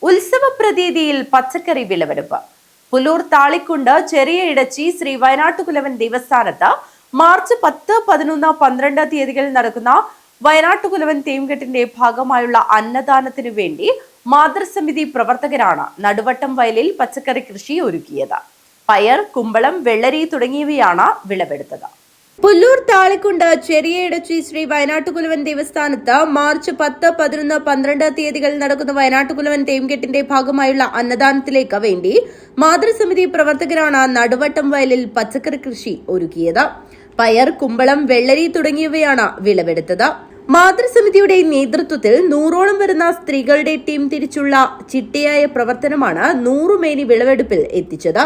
ഉത്സവ പ്രതീതിയിൽ പച്ചക്കറി വിളവെടുപ്പ്. പുല്ലൂർ താളിക്കുണ്ട് ചെറിയ ഇടച്ചി ശ്രീ വയനാട്ടുകുലവൻ ദേവസ്ഥാനത്ത് മാർച്ച് 10, 11, 12 തീയതികളിൽ നടക്കുന്ന വയനാട്ടുകുലവൻ തേംകെട്ടിന്റെ ഭാഗമായുള്ള അന്നദാനത്തിനു വേണ്ടി മാതൃസമിതി പ്രവർത്തകരാണ് നടുവട്ടം വയലിൽ പച്ചക്കറി കൃഷി ഒരുക്കിയത്. പയർ, കുമ്പളം, വെള്ളരി തുടങ്ങിയവയാണ് വിളവെടുത്തത്. പുല്ലൂർ താളിക്കുണ്ട് ചെറിയ ഇടച്ചി ശ്രീ വയനാട്ടുകുലവൻ ദേവസ്ഥാനത്ത് മാർച്ച് 10, 11, 12 തീയതികളിൽ നടക്കുന്ന വയനാട്ടുകുലവൻ തേംകെട്ടിന്റെ ഭാഗമായുള്ള അന്നദാനത്തിലേക്ക് വേണ്ടി മാതൃസമിതി പ്രവർത്തകരാണ് നടുവട്ടം വയലിൽ പച്ചക്കറി കൃഷി ഒരുക്കിയത്. പയർ, കുമ്പളം, വെള്ളരി തുടങ്ങിയവയാണ് വിളവെടുത്തത്. മാതൃസമിതിയുടെ നേതൃത്വത്തിൽ 100ഓളം വരുന്ന സ്ത്രീകളുടെ ടീം തിരിച്ചുള്ള ചിട്ടയായ പ്രവർത്തനമാണ് 100 മേനി വിളവെടുപ്പിൽ എത്തിച്ചത്.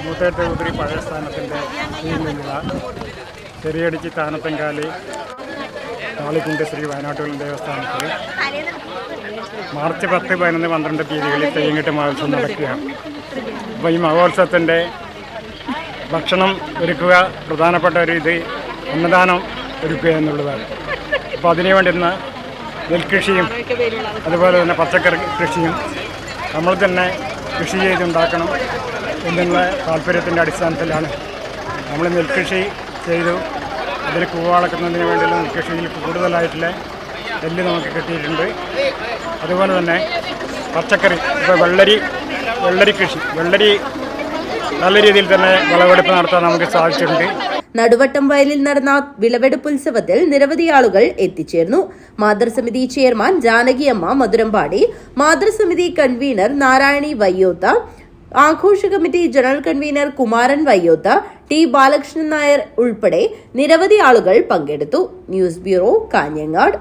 മൂത്തേട്ടൂരി പഴയ സ്ഥാനത്തിൻ്റെ കീഴിലുള്ള ചെറിയടിച്ചി താനത്തങ്കാലി താളിക്കുണ്ട് ശ്രീ വയനാട്ടുകുലവൻ ദേവസ്ഥാനത്തിൽ മാർച്ച് 10, 11, 12 തീയതികളിൽ തെയ്യംകെട്ട് മഹോത്സവം നടക്കുകയാണ്. അപ്പോൾ ഈ മഹോത്സവത്തിൻ്റെ ഭക്ഷണം ഒരുക്കുക പ്രധാനപ്പെട്ട ഒരു ഇത് അന്നദാനം ഒരുക്കുക എന്നുള്ളതാണ്. അപ്പോൾ അതിനുവേണ്ടി ഇന്ന് നെൽകൃഷിയും അതുപോലെ തന്നെ പച്ചക്കറി കൃഷിയും നമ്മൾ തന്നെ കൃഷി ചെയ്തുണ്ടാക്കണം എന്നുള്ള താല്പര്യത്തിൻ്റെ അടിസ്ഥാനത്തിലാണ് നമ്മൾ നെൽകൃഷി ചെയ്തു. അതിൽ കൂവാളക്കുന്നതിന് വേണ്ടിയുള്ള നെൽകൃഷിയിൽ കൂടുതലായിട്ടുള്ള നെല്ല് നമുക്ക് കിട്ടിയിട്ടുണ്ട്. അതുപോലെ തന്നെ പച്ചക്കറി, ഇപ്പോൾ വെള്ളരി കൃഷി, വെള്ളരി നല്ല രീതിയിൽ തന്നെ വിളവെടുപ്പ് നടത്താൻ നമുക്ക് സാധിച്ചിട്ടുണ്ട്. നടുവട്ടം വയലിൽ നടന്ന വിളവെടുപ്പ് ഉത്സവത്തിൽ നിരവധി ആളുകൾ എത്തിച്ചേർന്നു. മാതൃസമിതി ചെയർമാൻ ജാനകിയമ്മ മധുരമ്പാടി, മാതൃസമിതി കൺവീനർ നാരായണി വയ്യോത്ത, ആഘോഷ committee general convener Kumaran Vayyotha, T Balakrishnan Nair ഉൾപ്പെടെ നിരവധി ആളുകൾ പങ്കെടുത്തു. News bureau, Kanhangad.